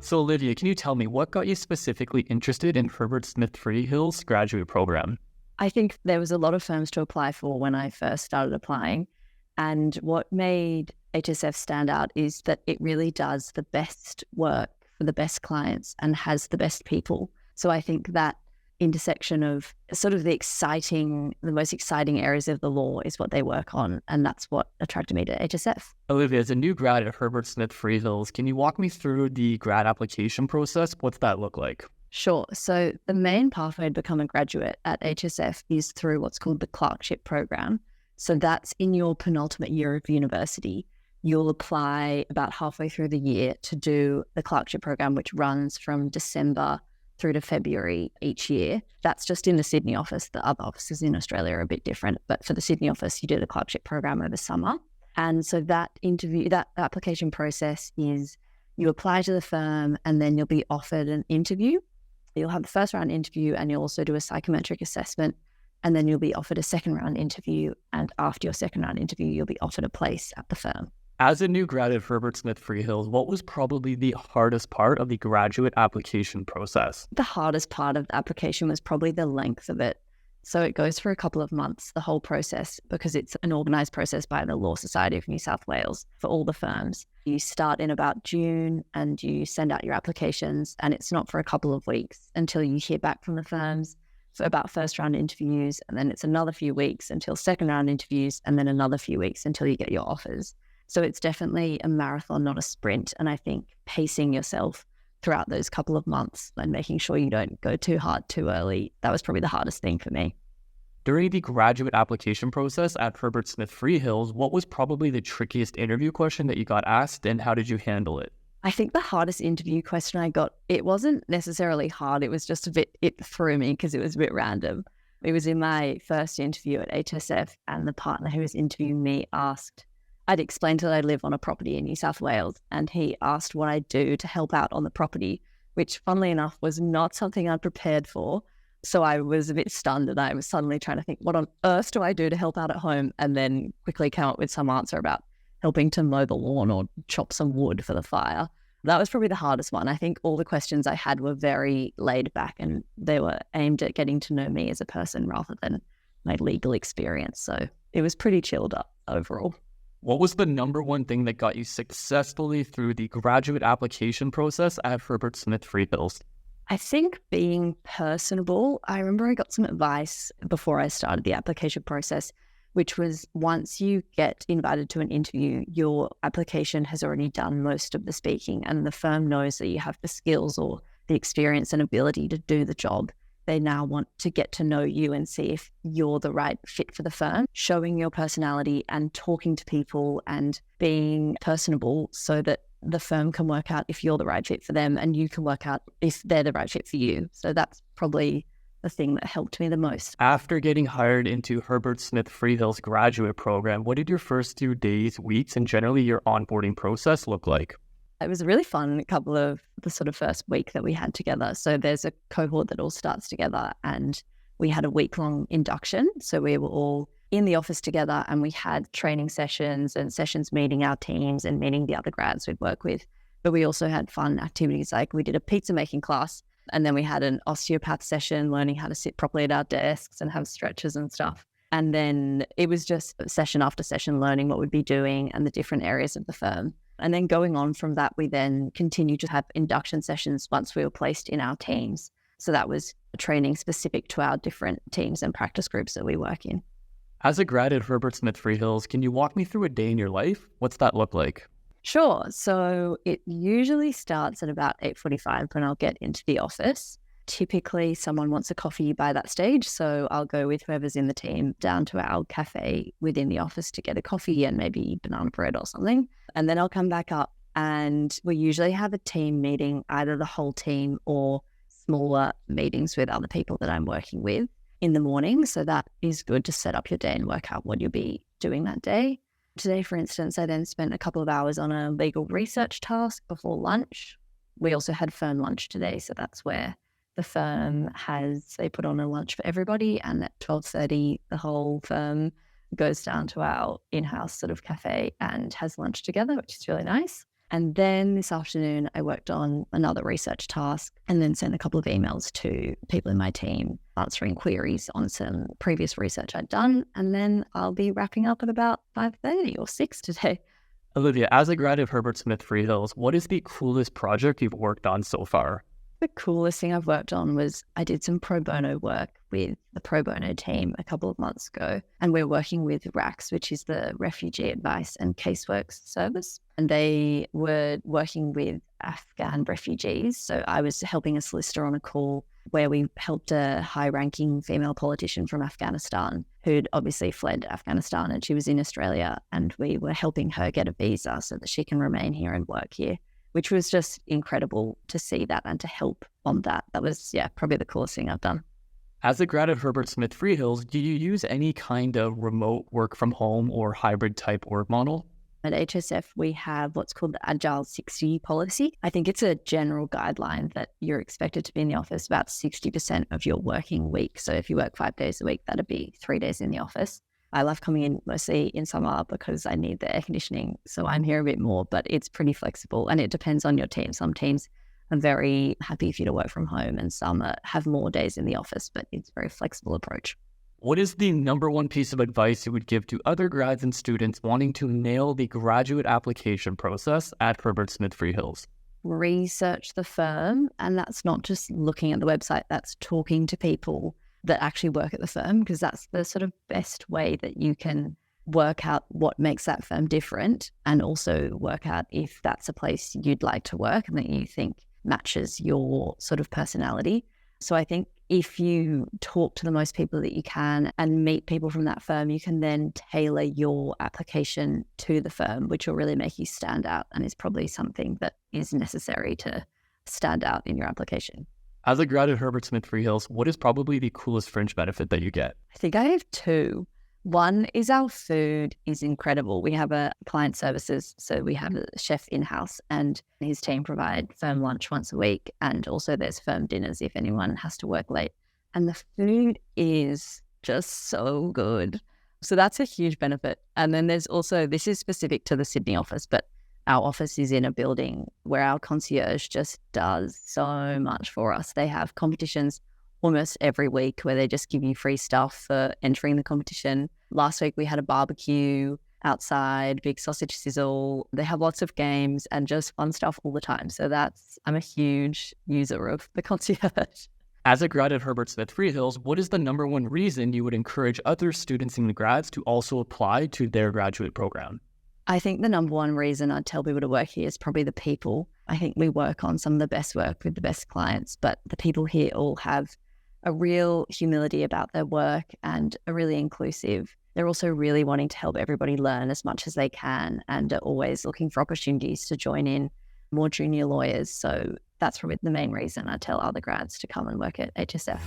So Olivia, can you tell me what got you specifically interested in Herbert Smith Freehills graduate program? I think there was a lot of firms to apply for when I first started applying. And what made HSF stand out is that it really does the best work for the best clients and has the best people. So I think that intersection of sort of the most exciting areas of the law is what they work on. And that's what attracted me to HSF. Olivia, as a new grad at Herbert Smith Freehills, can you walk me through the grad application process? What's that look like? Sure. So the main pathway to become a graduate at HSF is through what's called the clerkship program. So that's in your penultimate year of university. You'll apply about halfway through the year to do the clerkship program, which runs from December through to February each year. That's just in the Sydney office. The other offices in Australia are a bit different. But for the Sydney office, you do the clerkship program over summer. And so that application process is you apply to the firm and then you'll be offered an interview. You'll have the first round interview and you'll also do a psychometric assessment, and then you'll be offered a second round interview. And after your second round interview, you'll be offered a place at the firm. As a new grad at Herbert Smith Freehills, what was probably the hardest part of the graduate application process? The hardest part of the application was probably the length of it. So it goes for a couple of months, the whole process, because it's an organised process by the Law Society of New South Wales for all the firms. You start in about June and you send out your applications, and it's not for a couple of weeks until you hear back from the firms for about first round interviews, and then it's another few weeks until second round interviews, and then another few weeks until you get your offers. So it's definitely a marathon, not a sprint. And I think pacing yourself throughout those couple of months and making sure you don't go too hard too early, that was probably the hardest thing for me. During the graduate application process at Herbert Smith Freehills, what was probably the trickiest interview question that you got asked, and how did you handle it? I think the hardest interview question I got, it wasn't necessarily hard. It was just it threw me because it was a bit random. It was in my first interview at HSF, and the partner who was interviewing me I'd explained that I live on a property in New South Wales, and he asked what I do to help out on the property, which funnily enough was not something I'd prepared for. So I was a bit stunned, and I was suddenly trying to think, what on earth do I do to help out at home? And then quickly came up with some answer about helping to mow the lawn or chop some wood for the fire. That was probably the hardest one. I think all the questions I had were very laid back, and they were aimed at getting to know me as a person rather than my legal experience. So it was pretty chilled up overall. What was the number one thing that got you successfully through the graduate application process at Herbert Smith Freehills? I think being personable. I remember I got some advice before I started the application process, which was once you get invited to an interview, your application has already done most of the speaking, and the firm knows that you have the skills or the experience and ability to do the job. They now want to get to know you and see if you're the right fit for the firm, showing your personality and talking to people and being personable so that the firm can work out if you're the right fit for them and you can work out if they're the right fit for you. So that's probably the thing that helped me the most. After getting hired into Herbert Smith Freehills graduate program, what did your first few days, weeks, and generally your onboarding process look like? It was a really fun couple of the sort of first week that we had together. So there's a cohort that all starts together, and we had a week-long induction. So we were all in the office together, and we had training sessions and sessions meeting our teams and meeting the other grads we'd work with. But we also had fun activities, like we did a pizza making class, and then we had an osteopath session, learning how to sit properly at our desks and have stretches and stuff. And then it was just session after session learning what we'd be doing and the different areas of the firm. And then going on from that, we then continued to have induction sessions once we were placed in our teams. So that was training specific to our different teams and practice groups that we work in. As a grad at Herbert Smith Freehills, can you walk me through a day in your life? What's that look like? Sure. So it usually starts at about 8:45 when I'll get into the office. Typically, someone wants a coffee by that stage, so I'll go with whoever's in the team down to our cafe within the office to get a coffee and maybe banana bread or something. And then I'll come back up, and we usually have a team meeting, either the whole team or smaller meetings with other people that I'm working with in the morning. So that is good to set up your day and work out what you'll be doing that day. Today, for instance, I then spent a couple of hours on a legal research task before lunch. We also had firm lunch today, so that's where the firm they put on a lunch for everybody, and at 12:30, the whole firm goes down to our in-house sort of cafe and has lunch together, which is really nice. And then this afternoon, I worked on another research task and then sent a couple of emails to people in my team answering queries on some previous research I'd done. And then I'll be wrapping up at about 5:30 or 6 today. Olivia, as a grad of Herbert Smith Freehills, what is the coolest project you've worked on so far? The coolest thing I've worked on was I did some pro bono work with the pro bono team a couple of months ago. And we're working with RACS, which is the Refugee Advice and Caseworks Service. And they were working with Afghan refugees. So I was helping a solicitor on a call where we helped a high-ranking female politician from Afghanistan who'd obviously fled Afghanistan, and she was in Australia. And we were helping her get a visa so that she can remain here and work here, which was just incredible to see that and to help on that. That was, probably the coolest thing I've done. As a grad of Herbert Smith Freehills, do you use any kind of remote work from home or hybrid type work model? At HSF, we have what's called the Agile 60 policy. I think it's a general guideline that you're expected to be in the office about 60% of your working week. So if you work 5 days a week, that'd be 3 days in the office. I love coming in mostly in summer because I need the air conditioning. So I'm here a bit more, but it's pretty flexible and it depends on your team. Some teams are very happy for you to work from home and some have more days in the office, but it's a very flexible approach. What is the number one piece of advice you would give to other grads and students wanting to nail the graduate application process at Herbert Smith Freehills? Research the firm, and that's not just looking at the website, that's talking to people that actually work at the firm, because that's the sort of best way that you can work out what makes that firm different and also work out if that's a place you'd like to work and that you think matches your sort of personality. So I think if you talk to the most people that you can and meet people from that firm, you can then tailor your application to the firm, which will really make you stand out and is probably something that is necessary to stand out in your application. As a grad at Herbert Smith Freehills, what is probably the coolest fringe benefit that you get? I think I have two. One is our food is incredible. We have a client services, so we have a chef in-house and his team provide firm lunch once a week, and also there's firm dinners if anyone has to work late. And the food is just so good. So that's a huge benefit. And then there's also, this is specific to the Sydney office, but our office is in a building where our concierge just does so much for us. They have competitions almost every week where they just give you free stuff for entering the competition. Last week we had a barbecue outside, big sausage sizzle. They have lots of games and just fun stuff all the time. So I'm a huge user of the concierge. As a grad at Herbert Smith Freehills, what is the number one reason you would encourage other students and grads to also apply to their graduate program? I think the number one reason I'd tell people to work here is probably the people. I think we work on some of the best work with the best clients, but the people here all have a real humility about their work and are really inclusive. They're also really wanting to help everybody learn as much as they can and are always looking for opportunities to join in more junior lawyers. So that's probably the main reason I tell other grads to come and work at HSF.